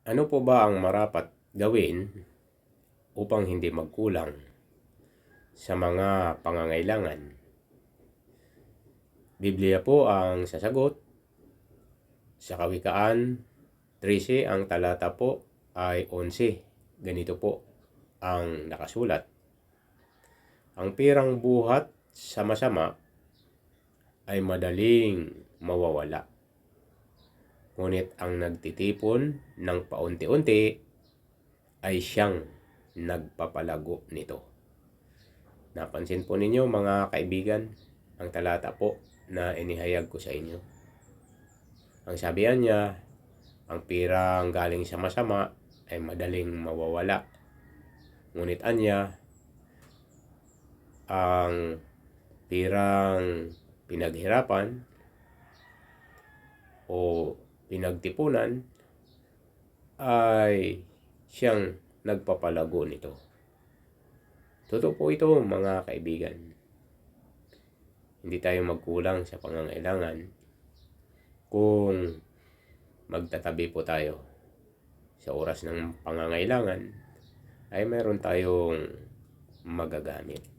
Ano po ba ang marapat gawin upang hindi magkulang sa mga pangangailangan? Biblia po ang sasagot. Sa Kawikaan 13, ang talata po ay 11. Ganito po ang nakasulat. Ang pirang buhat sa masama ay madaling mawawala. Ngunit ang nagtitipon ng paunti-unti ay siyang nagpapalago nito. Napansin po ninyo mga kaibigan ang talata po na inihayag ko sa inyo. Ang sabihan niya, ang pirang galing sa masama ay madaling mawawala. Ngunit anya, ang pirang pinaghirapan o pinagtipunan ay siyang nagpapalago nito. Totoo po ito mga kaibigan. Hindi tayo magkulang sa pangangailangan kung magtatabi po tayo sa oras ng pangangailangan ay meron tayong magagamit.